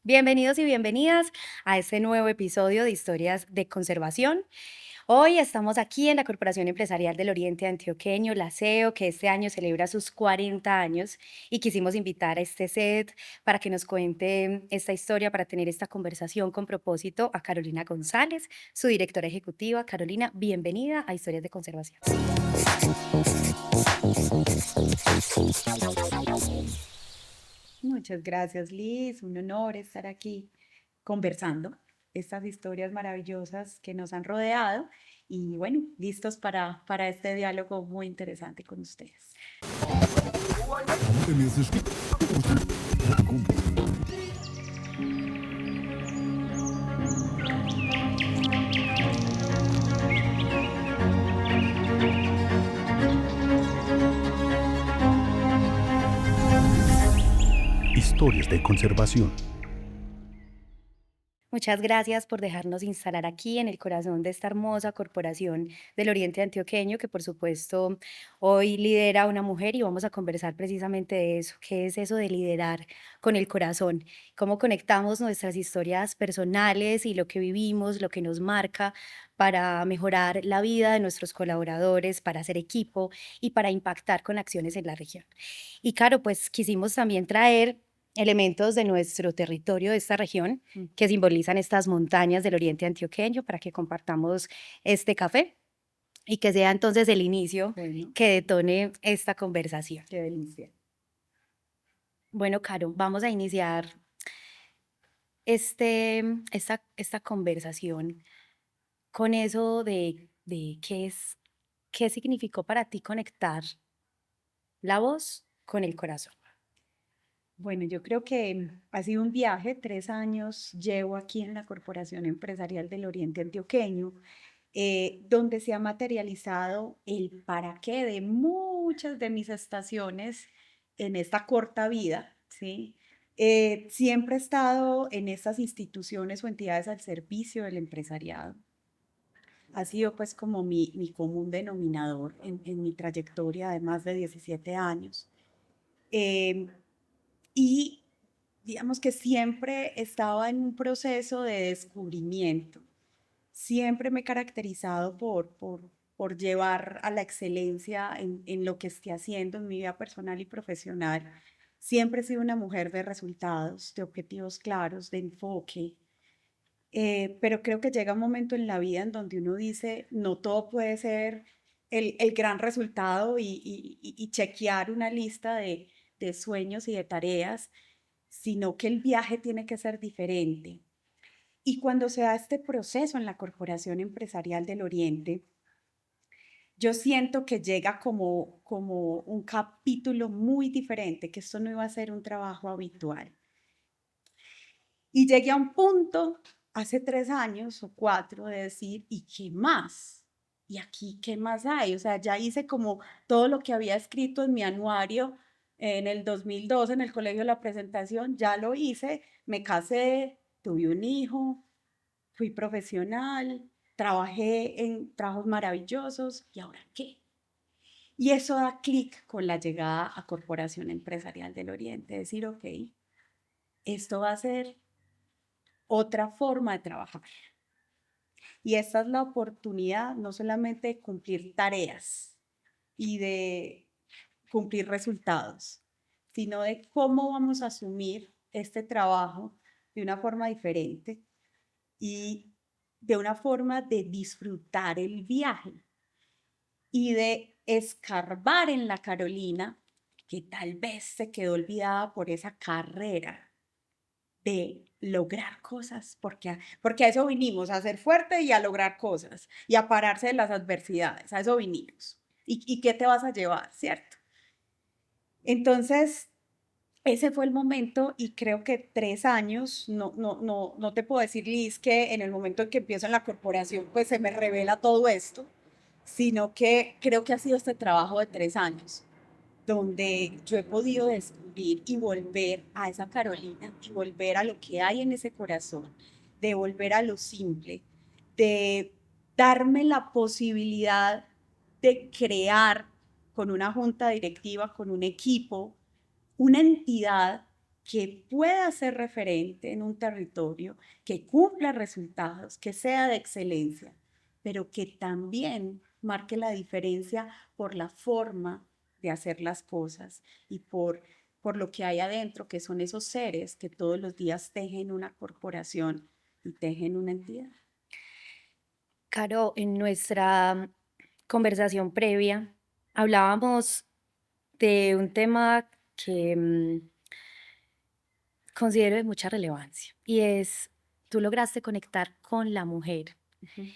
Bienvenidos y bienvenidas a este nuevo episodio de Historias de Conservación. Hoy estamos aquí en la Corporación Empresarial del Oriente Antioqueño, la CEO, que este año celebra sus 40 años y quisimos invitar a este set para que nos cuente esta historia, para tener esta conversación con propósito a Carolina González, su directora ejecutiva. Carolina, bienvenida a Historias de Conservación. Muchas gracias, Liz. Un honor estar aquí conversando estas historias maravillosas que nos han rodeado y bueno, listos para este diálogo muy interesante con ustedes. Historias de conservación. Muchas gracias por dejarnos instalar aquí en el corazón de esta hermosa corporación del Oriente Antioqueño, que por supuesto hoy lidera una mujer y vamos a conversar precisamente de eso. ¿Qué es eso de liderar con el corazón? ¿Cómo conectamos nuestras historias personales y lo que vivimos, lo que nos marca para mejorar la vida de nuestros colaboradores, para hacer equipo y para impactar con acciones en la región? Y claro, pues quisimos también traer elementos de nuestro territorio, de esta región, que simbolizan estas montañas del oriente antioqueño para que compartamos este café y que sea entonces el inicio Bueno, que detone esta conversación. qué delicia. Bueno, Caro, vamos a iniciar esta conversación con eso de qué significó para ti conectar la voz con el corazón. Bueno, yo creo que ha sido un viaje. 3 años llevo aquí en la Corporación Empresarial del Oriente Antioqueño, donde se ha materializado el para qué de muchas de mis estaciones en esta corta vida, ¿sí? Siempre he estado en estas instituciones o entidades al servicio del empresariado. Ha sido pues como mi común denominador en mi trayectoria de más de 17 años. Eh, y digamos que siempre estaba en un proceso de descubrimiento. Siempre me he caracterizado por llevar a la excelencia en lo que esté haciendo en mi vida personal y profesional. Siempre he sido una mujer de resultados, de objetivos claros, de enfoque. Pero creo que llega un momento en la vida en donde uno dice, no todo puede ser el gran resultado y chequear una lista de sueños y de tareas, sino que el viaje tiene que ser diferente. Y cuando se da este proceso en la Corporación Empresarial del Oriente, yo siento que llega como un capítulo muy diferente, que esto no iba a ser un trabajo habitual. Y llegué a un punto hace 3 años o 4 de decir, ¿y qué más? ¿Y aquí qué más hay? O sea, ya hice como todo lo que había escrito en mi anuario en el 2002 en el colegio de la presentación, ya lo hice, me casé, tuve un hijo, fui profesional, trabajé en trabajos maravillosos, ¿y ahora qué? Y eso da clic con la llegada a Corporación Empresarial del Oriente, decir, ok, esto va a ser otra forma de trabajar. Y esta es la oportunidad no solamente de cumplir tareas y de cumplir resultados, sino de cómo vamos a asumir este trabajo de una forma diferente y de una forma de disfrutar el viaje y de escarbar en la Carolina, que tal vez se quedó olvidada por esa carrera de lograr cosas, porque a eso vinimos, a ser fuerte y a lograr cosas y a pararse de las adversidades, a eso vinimos. ¿Y qué te vas a llevar, cierto? Entonces, ese fue el momento y creo que 3 años, no te puedo decir, Liz, que en el momento en que empiezo en la corporación, pues se me revela todo esto, sino que creo que ha sido este trabajo de 3 años donde yo he podido descubrir y volver a esa Carolina, y volver a lo que hay en ese corazón, de volver a lo simple, de darme la posibilidad de crear con una junta directiva, con un equipo, una entidad que pueda ser referente en un territorio, que cumpla resultados, que sea de excelencia, pero que también marque la diferencia por la forma de hacer las cosas y por lo que hay adentro, que son esos seres que todos los días tejen una corporación y tejen una entidad. Caro, en nuestra conversación previa hablábamos de un tema que considero de mucha relevancia y es, tú lograste conectar con la mujer Ujú.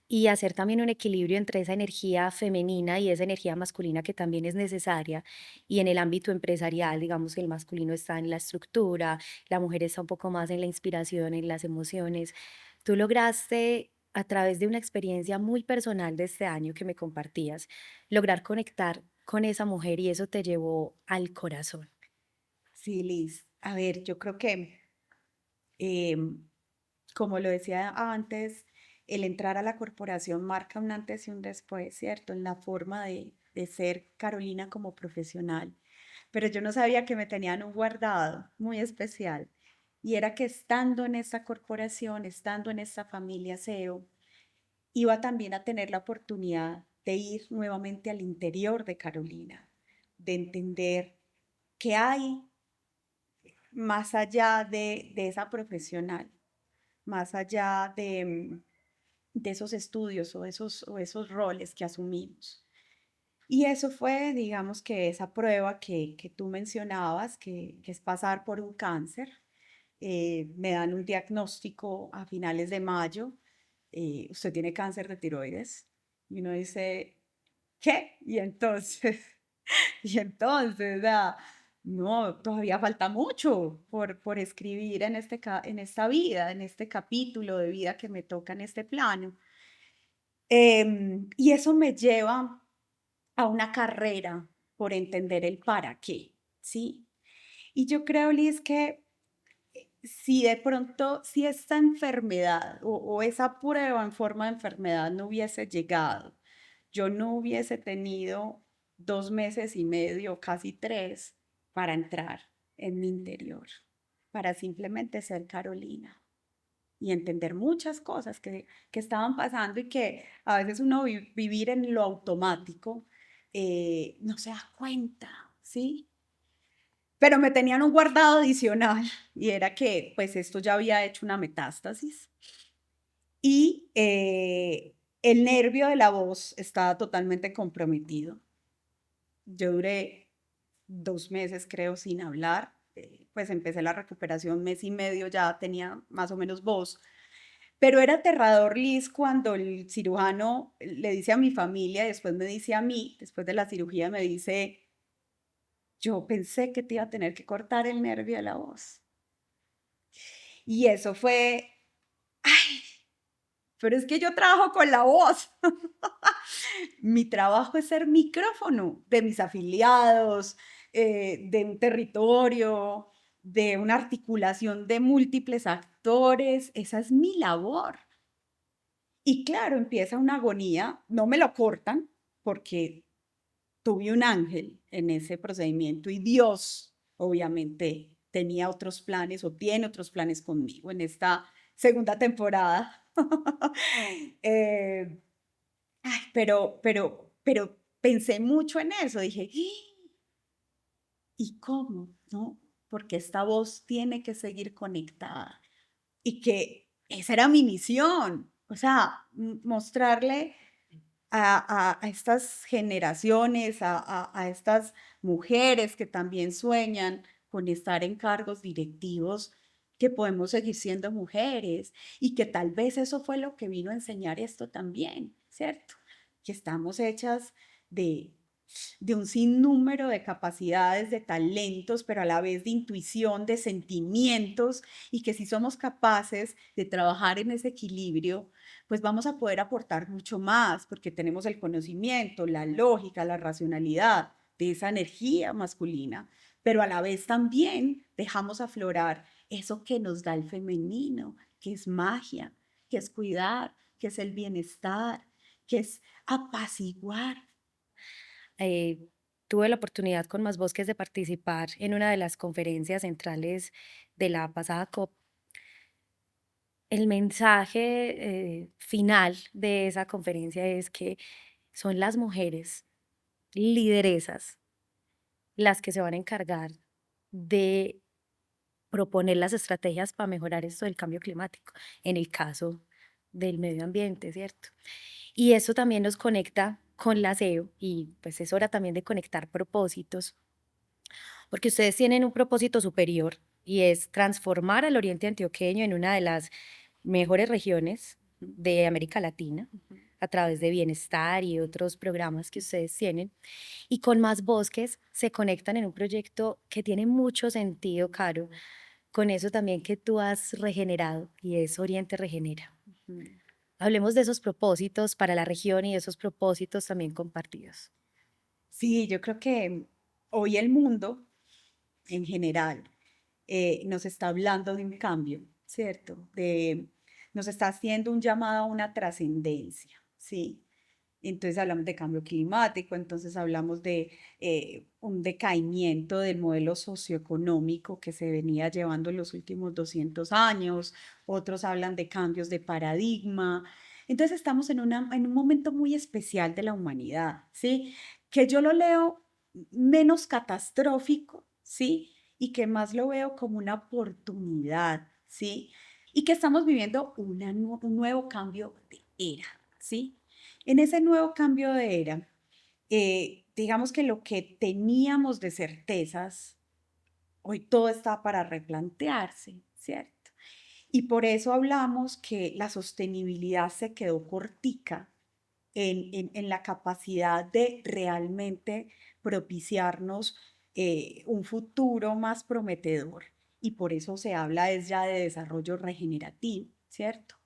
y hacer también un equilibrio entre esa energía femenina y esa energía masculina que también es necesaria. Y en el ámbito empresarial, digamos que el masculino está en la estructura, la mujer está un poco más en la inspiración, en las emociones. Tú lograste, a través de una experiencia muy personal de este año que me compartías, lograr conectar con esa mujer y eso te llevó al corazón. Sí, Liz. A ver, yo creo que em, como lo decía antes, el entrar a la corporación marca un antes y un después, ¿cierto? En la forma de ser Carolina como profesional. Pero yo no sabía que me tenían un guardado muy especial. Y era que estando en esta corporación, estando en esta familia SEO, iba también a tener la oportunidad de ir nuevamente al interior de Carolina, de entender qué hay más allá de esa profesional, más allá de esos estudios o esos roles que asumimos. Y eso fue, digamos que esa prueba que tú mencionabas, que es pasar por un cáncer. Me dan un diagnóstico a finales de mayo. Usted tiene cáncer de tiroides. Y uno dice, ¿qué? Y entonces, y entonces, no, todavía falta mucho por escribir en, en esta vida, en este capítulo de vida que me toca en este plano. Y eso me lleva a una carrera por entender el para qué, ¿sí? Y yo creo, Liz, que si de pronto, si esta enfermedad o esa prueba en forma de enfermedad no hubiese llegado, yo no hubiese tenido 2 meses y medio, casi 3, para entrar en mi interior, para simplemente ser Carolina y entender muchas cosas que estaban pasando y que a veces uno vivir en lo automático no se da cuenta, ¿sí? Pero me tenían un guardado adicional y era que pues esto ya había hecho una metástasis y el nervio de la voz estaba totalmente comprometido. Yo duré 2 meses, creo, sin hablar. Pues empecé la recuperación, mes y medio ya tenía más o menos voz. Pero era aterrador, Liz, cuando el cirujano le dice a mi familia y después me dice a mí, después de la cirugía, me dice, yo pensé que te iba a tener que cortar el nervio de la voz. Y eso fue, ay, pero es que yo trabajo con la voz. Mi trabajo es ser micrófono de mis afiliados, de un territorio, de una articulación de múltiples actores. Esa es mi labor. Y claro, empieza una agonía, no me lo cortan porque tuve un ángel en ese procedimiento y Dios obviamente tenía otros planes o tiene otros planes conmigo en esta segunda temporada. Eh, ay, pero pensé mucho en eso, dije, ¿y cómo? ¿No? Porque esta voz tiene que seguir conectada y que esa era mi misión, o sea, mostrarle a estas generaciones, a estas mujeres que también sueñan con estar en cargos directivos, que podemos seguir siendo mujeres y que tal vez eso fue lo que vino a enseñar esto también, ¿cierto? Que estamos hechas de, de un sinnúmero de capacidades, de talentos, pero a la vez de intuición, de sentimientos, y que si somos capaces de trabajar en ese equilibrio, pues vamos a poder aportar mucho más, porque tenemos el conocimiento, la lógica, la racionalidad de esa energía masculina, pero a la vez también dejamos aflorar eso que nos da el femenino, que es magia, que es cuidar, que es el bienestar, que es apaciguar. Eh, tuve la oportunidad con Más Bosques de participar en una de las conferencias centrales de la pasada COP. El mensaje final de esa conferencia es que son las mujeres lideresas las que se van a encargar de proponer las estrategias para mejorar esto del cambio climático, en el caso del medio ambiente, ¿cierto? Y eso también nos conecta con la SEO y pues es hora también de conectar propósitos, porque ustedes tienen un propósito superior y es transformar al Oriente Antioqueño en una de las mejores regiones de América Latina Ujú. a través de bienestar y otros programas que ustedes tienen. Y con Más Bosques se conectan en un proyecto que tiene mucho sentido, Caro, con eso también que tú has regenerado y es Oriente Regenera. Ujú. Hablemos de esos propósitos para la región y de esos propósitos también compartidos. Sí, yo creo que hoy el mundo en general nos está hablando de un cambio, ¿cierto? Nos está haciendo un llamado a una trascendencia, ¿sí? Entonces hablamos de cambio climático, entonces hablamos de un decaimiento del modelo socioeconómico que se venía llevando en los últimos 200 años, otros hablan de cambios de paradigma. Entonces estamos en un momento muy especial de la humanidad, ¿sí? Que yo lo leo menos catastrófico, ¿sí? Y que más lo veo como una oportunidad, ¿sí? Y que estamos viviendo un nuevo cambio de era, ¿sí? En ese nuevo cambio de era, digamos que lo que teníamos de certezas, hoy todo está para replantearse, ¿cierto? Y por eso hablamos que la sostenibilidad se quedó cortica en la capacidad de realmente propiciarnos un futuro más prometedor. Y por eso se habla es ya de desarrollo regenerativo, ¿cierto?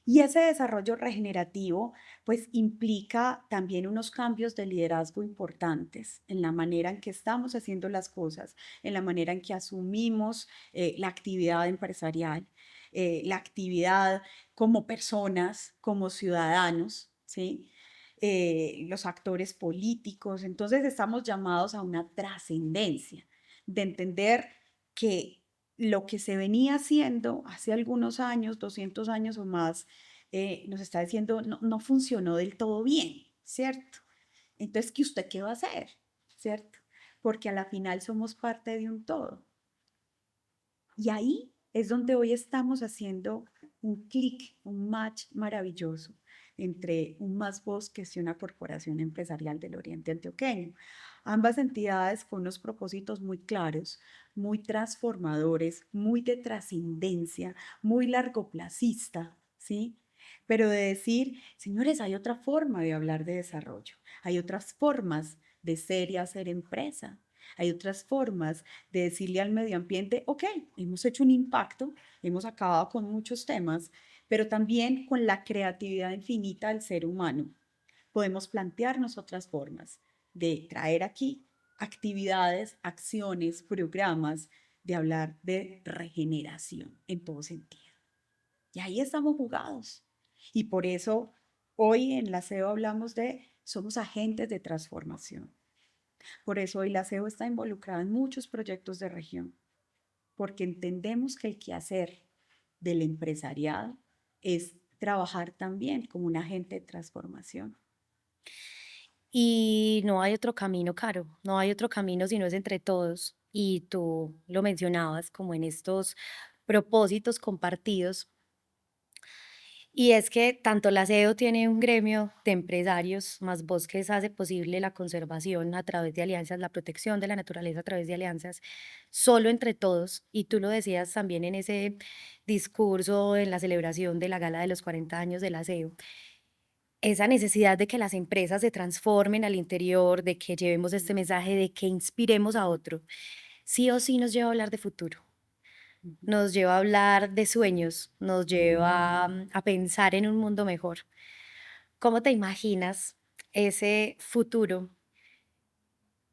Y ese desarrollo regenerativo pues implica también unos cambios de liderazgo importantes en la manera en que estamos haciendo las cosas, en la manera en que asumimos la actividad empresarial, la actividad como personas, como ciudadanos, ¿sí? Los actores políticos. Entonces estamos llamados a una trascendencia de entender que lo que se venía haciendo hace algunos años, 200 años o más, nos está diciendo no funcionó del todo bien, ¿cierto? Entonces, ¿qué usted qué va a hacer? ¿Cierto? Porque a la final somos parte de un todo. Y ahí es donde hoy estamos haciendo un clic, un match maravilloso entre un Más Bosques y una corporación empresarial del Oriente Antioqueño. Ambas entidades con unos propósitos muy claros, muy transformadores, muy de trascendencia, muy largoplacista, ¿sí? Pero de decir, señores, hay otra forma de hablar de desarrollo, hay otras formas de ser y hacer empresa, hay otras formas de decirle al medio ambiente, ok, hemos hecho un impacto, hemos acabado con muchos temas, pero también con la creatividad infinita del ser humano podemos plantearnos otras formas de traer aquí actividades, acciones, programas, de hablar de regeneración en todo sentido. Y ahí estamos jugados. Y por eso hoy en la SEO hablamos de somos agentes de transformación. Por eso hoy la SEO está involucrada en muchos proyectos de región, porque entendemos que el quehacer del empresariado es trabajar también como un agente de transformación. Y no hay otro camino, Caro, no hay otro camino si no es entre todos. Y tú lo mencionabas como en estos propósitos compartidos. Y es que tanto la SEO tiene un gremio de empresarios, más Bosques hace posible la conservación a través de alianzas, la protección de la naturaleza a través de alianzas, solo entre todos. Y tú lo decías también en ese discurso, en la celebración de la gala de los 40 años de la SEO, esa necesidad de que las empresas se transformen al interior, de que llevemos este mensaje, de que inspiremos a otro, sí o sí nos lleva a hablar de futuro, nos lleva a hablar de sueños, nos lleva a pensar en un mundo mejor. ¿Cómo te imaginas ese futuro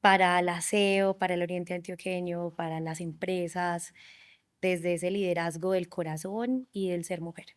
para la SEO, para el Oriente Antioqueño, para las empresas, desde ese liderazgo del corazón y del ser mujer?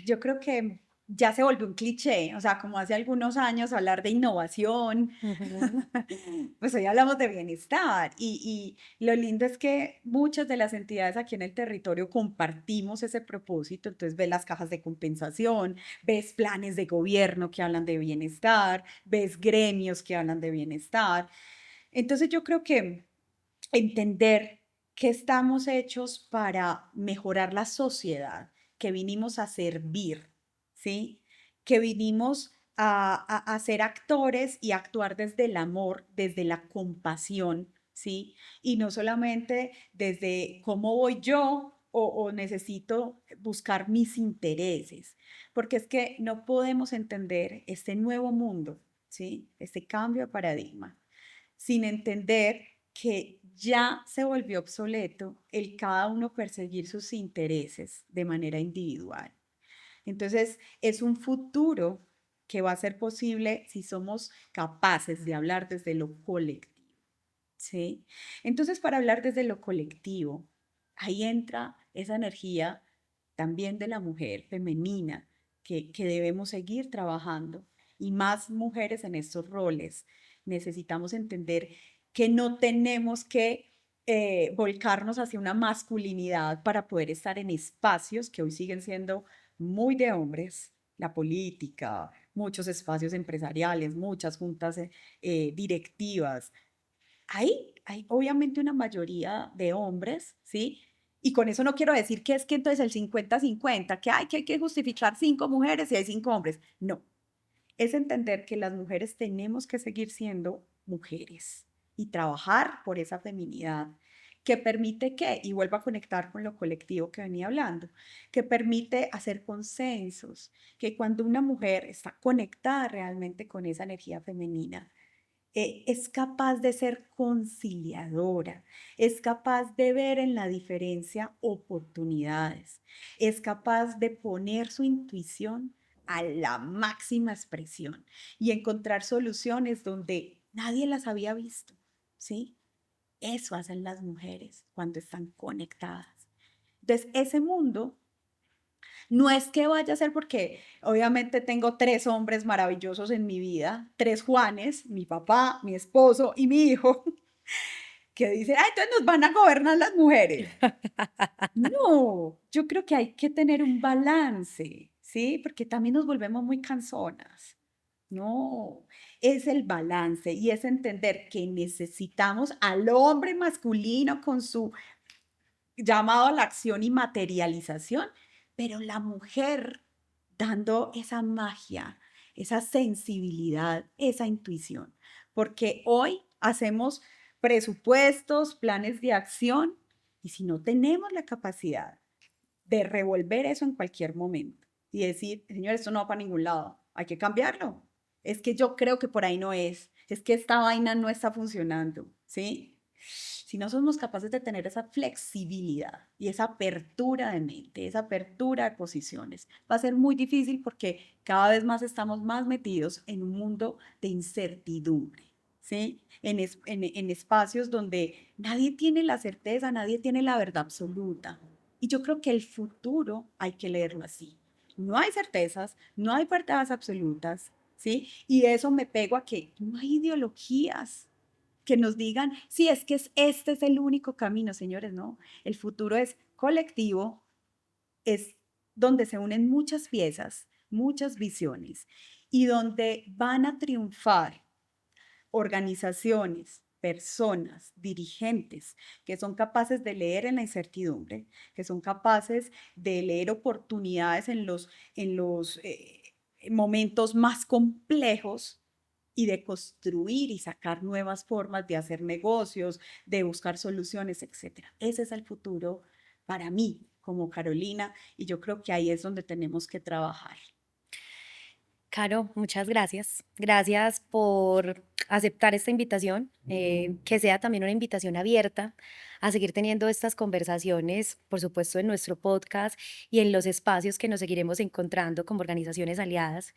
Yo creo que ya se volvió un cliché, o sea, como hace algunos años hablar de innovación, Ujú. pues hoy hablamos de bienestar y lo lindo es que muchas de las entidades aquí en el territorio compartimos ese propósito, entonces ves las cajas de compensación, ves planes de gobierno que hablan de bienestar, ves gremios que hablan de bienestar, entonces yo creo que entender que estamos hechos para mejorar la sociedad, que vinimos a servir, ¿sí? Que vinimos a ser actores y actuar desde el amor, desde la compasión, ¿sí? Y no solamente desde cómo voy yo o necesito buscar mis intereses, porque es que no podemos entender este nuevo mundo, ¿sí? Este cambio de paradigma sin entender que ya se volvió obsoleto el cada uno perseguir sus intereses de manera individual. Entonces, es un futuro que va a ser posible si somos capaces de hablar desde lo colectivo, ¿sí? Entonces, para hablar desde lo colectivo, ahí entra esa energía también de la mujer femenina que debemos seguir trabajando y más mujeres en estos roles. Necesitamos entender que no tenemos que volcarnos hacia una masculinidad para poder estar en espacios que hoy siguen siendo muy de hombres, la política, muchos espacios empresariales, muchas juntas directivas, hay obviamente una mayoría de hombres, ¿sí? Y con eso no quiero decir que es que entonces el 50-50, que hay que justificar 5 mujeres y hay 5 hombres. No, es entender que las mujeres tenemos que seguir siendo mujeres y trabajar por esa feminidad que permite que, y vuelvo a conectar con lo colectivo que venía hablando, que permite hacer consensos, que cuando una mujer está conectada realmente con esa energía femenina, es capaz de ser conciliadora, es capaz de ver en la diferencia oportunidades, es capaz de poner su intuición a la máxima expresión y encontrar soluciones donde nadie las había visto, ¿sí? Eso hacen las mujeres cuando están conectadas. Entonces, ese mundo no es que vaya a ser porque obviamente tengo 3 hombres maravillosos en mi vida, 3 Juanes, mi papá, mi esposo y mi hijo, que dicen, ah, entonces nos van a gobernar las mujeres. No, yo creo que hay que tener un balance, ¿sí? Porque también nos volvemos muy cansonas. No, es el balance y es entender que necesitamos al hombre masculino con su llamado a la acción y materialización, pero la mujer dando esa magia, esa sensibilidad, esa intuición, porque hoy hacemos presupuestos, planes de acción, y si no tenemos la capacidad de revolver eso en cualquier momento y decir, señor, esto no va para ningún lado, hay que cambiarlo. Es que yo creo que por ahí no es que esta vaina no está funcionando, ¿sí? Si no somos capaces de tener esa flexibilidad y esa apertura de mente, esa apertura de posiciones, va a ser muy difícil porque cada vez más estamos más metidos en un mundo de incertidumbre, ¿sí? En espacios donde nadie tiene la certeza, nadie tiene la verdad absoluta. Y yo creo que el futuro hay que leerlo así. No hay certezas, no hay verdades absolutas, ¿sí? Y eso me pego a que no hay ideologías que nos digan, sí, es que este es el único camino, señores, no. El futuro es colectivo, es donde se unen muchas piezas, muchas visiones y donde van a triunfar organizaciones, personas, dirigentes que son capaces de leer en la incertidumbre, que son capaces de leer oportunidades en los momentos más complejos y de construir y sacar nuevas formas de hacer negocios, de buscar soluciones, etcétera. Ese es el futuro para mí como Carolina y yo creo que ahí es donde tenemos que trabajar. Caro, muchas gracias. Gracias por aceptar esta invitación, que sea también una invitación abierta a seguir teniendo estas conversaciones, por supuesto, en nuestro podcast y en los espacios que nos seguiremos encontrando como organizaciones aliadas.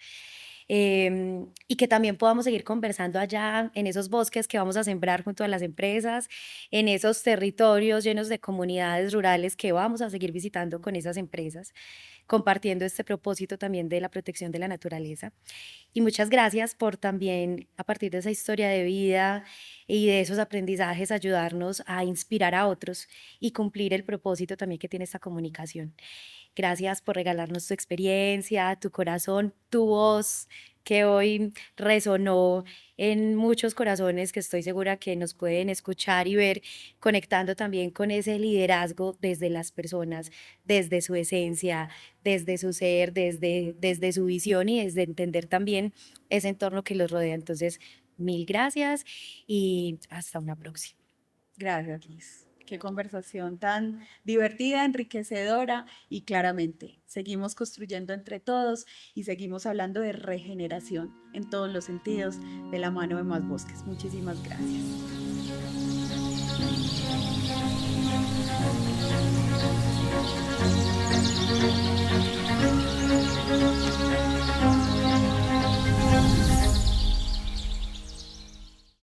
y que también podamos seguir conversando allá en esos bosques que vamos a sembrar junto a las empresas, en esos territorios llenos de comunidades rurales que vamos a seguir visitando con esas empresas, compartiendo este propósito también de la protección de la naturaleza. Y muchas gracias por también, a partir de esa historia de vida y de esos aprendizajes, ayudarnos a inspirar a otros y cumplir el propósito también que tiene esta comunicación. Gracias por regalarnos tu experiencia, tu corazón, tu voz, que hoy resonó en muchos corazones que estoy segura que nos pueden escuchar y ver, conectando también con ese liderazgo desde las personas, desde su esencia, desde su ser, desde su visión y desde entender también ese entorno que los rodea. Entonces, mil gracias y hasta una próxima. Gracias, Liz. Qué conversación tan divertida, enriquecedora y claramente seguimos construyendo entre todos y seguimos hablando de regeneración en todos los sentidos de la mano de Más Bosques. Muchísimas gracias.